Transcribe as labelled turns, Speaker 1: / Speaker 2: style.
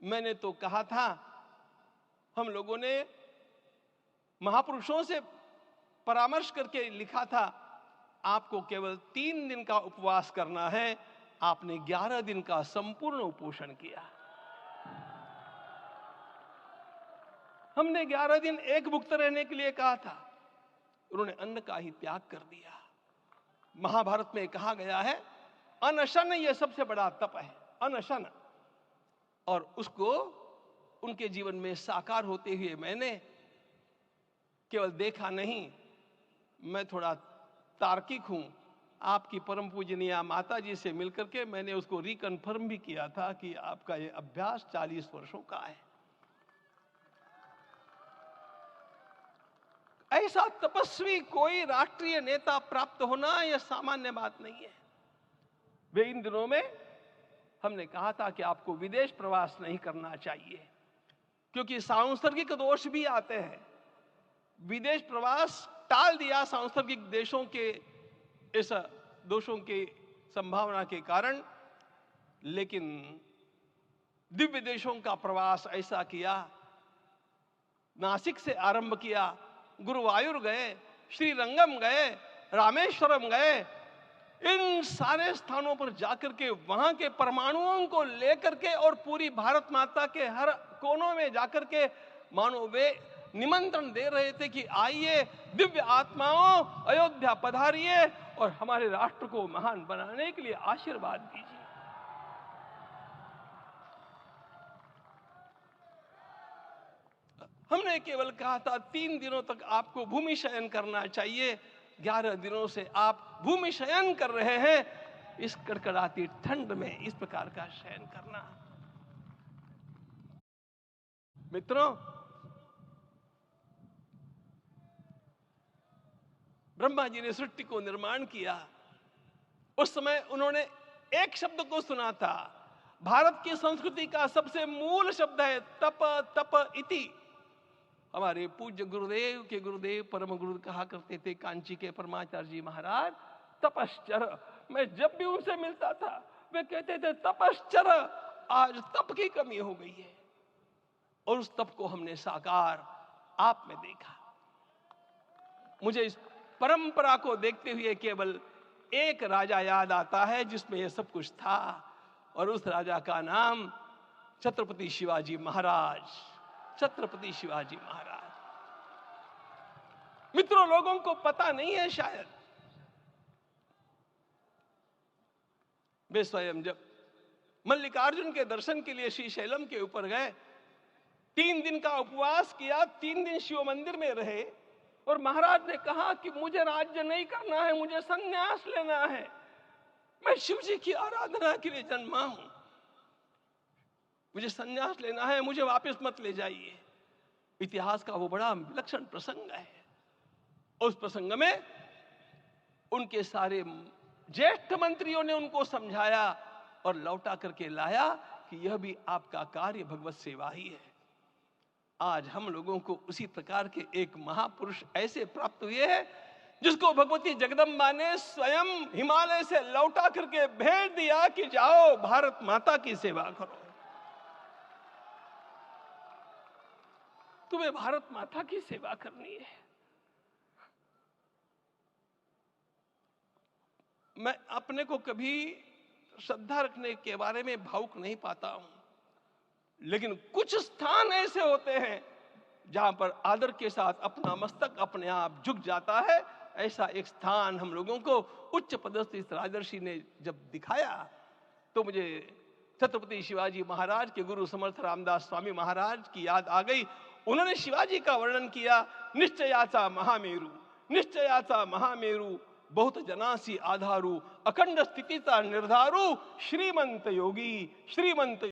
Speaker 1: मैंने तो कहा था, हम लोगों ने महापुरुषों से परामर्श करके लिखा था, आपको केवल 3 दिन का उपवास करना है। आपने 11 दिन का संपूर्ण उपोषण किया। हमने 11 दिन एकभुक्त रहने के लिए कहा था, उन्होंने अन्न का ही त्याग कर दिया। महाभारत में कहा गया है, अनशन यह सबसे बड़ा तप है, अनशन। और उसको उनके जीवन में साकार होते हुए मैंने केवल देखा नहीं, मैं थोड़ा तार्किक हूं। आपकी परम पूजनीय माता जी से मिलकर के मैंने उसको रिकन्फर्म भी किया था कि आपका ये अभ्यास 40 वर्षों का है। ऐसा तपस्वी कोई राष्ट्रीय नेता प्राप्त होना यह सामान्य बात नहीं है। वे इन दिनों में हमने कहा था कि आपको विदेश प्रवास नहीं करना चाहिए, क्योंकि सांसर्गिक दोष भी आते हैं। विदेश प्रवास टाल दिया सांसर्गिक देशों के इस दोषों की संभावना के कारण, लेकिन दिव्य देशों का प्रवास ऐसा किया। नासिक से आरंभ किया, गुरुवायूर गए, श्रीरंगम गए, रामेश्वरम गए। इन सारे स्थानों पर जाकर के वहां के परमाणुओं को लेकर के और पूरी भारत माता के हर कोनों में जाकर के मानो वे निमंत्रण दे रहे थे कि आइए दिव्य आत्माओं, अयोध्या पधारिए और हमारे राष्ट्र को महान बनाने के लिए आशीर्वाद दीजिए। हमने केवल कहा था 3 दिनों तक आपको भूमि शयन करना चाहिए। 11 दिनों से आप भूमि शयन कर रहे हैं। इस कड़कड़ाती ठंड में इस प्रकार का शयन करना, मित्रों, ब्रह्मा जी ने सृष्टि को निर्माण किया। उस समय उन्होंने एक शब्द को सुना था। भारत की संस्कृति का सबसे मूल शब्द है तप, तप इति। हमारे पूज्य गुरुदेव के गुरुदेव परम गुरु कहा करते थे, कांची के परमाचार्य जी महाराज, तपश्चर। मैं जब भी उनसे मिलता था वे कहते थे तपश्चर। आज तप की कमी हो गई है और उस तप को हमने साकार आप में देखा। मुझे इस परंपरा को देखते हुए केवल एक राजा याद आता है जिसमें यह सब कुछ था, और उस राजा का नाम छत्रपति शिवाजी महाराज। छत्रपति शिवाजी महाराज। मित्रों, लोगों को पता नहीं है शायद, वे स्वयं जब मल्लिकार्जुन के दर्शन के लिए श्रीशैलम के ऊपर गए, 3 दिन का उपवास किया, 3 दिन शिव मंदिर में रहे, और महाराज ने कहा कि मुझे राज्य नहीं करना है, मुझे संन्यास लेना है, मैं शिव जी की आराधना के लिए जन्मा हूं, मुझे संन्यास लेना है, मुझे वापस मत ले जाइए। इतिहास का वो बड़ा विलक्षण प्रसंग है। उस प्रसंग में उनके सारे ज्येष्ठ मंत्रियों ने उनको समझाया और लौटा करके लाया कि यह भी आपका कार्य भगवत सेवा ही है। आज हम लोगों को उसी प्रकार के एक महापुरुष ऐसे प्राप्त हुए हैं जिसको भगवती जगदम्बा ने स्वयं हिमालय से लौटा करके भेज दिया कि जाओ भारत माता की सेवा करो। तुम्हें भारत माता की सेवा करनी है। मैं अपने को कभी श्रद्धा रखने के बारे में भावुक नहीं पाता हूं, लेकिन कुछ स्थान ऐसे होते हैं जहां पर आदर के साथ अपना मस्तक अपने आप झुक जाता है। ऐसा एक स्थान हम लोगों को उच्च पदस्थ इस राजर्षि ने जब दिखाया तो मुझे छत्रपति शिवाजी महाराज के गुरु समर्थ रामदास स्वामी महाराज की याद आ गई। उन्होंने शिवाजी का वर्णन किया, निश्चयाचा महामेरु, निश्चयाचा महामेरु, बहुत जनासी आधारू, अखंड स्थितिता निर्धारू, श्रीमंत योगी, श्रीमंत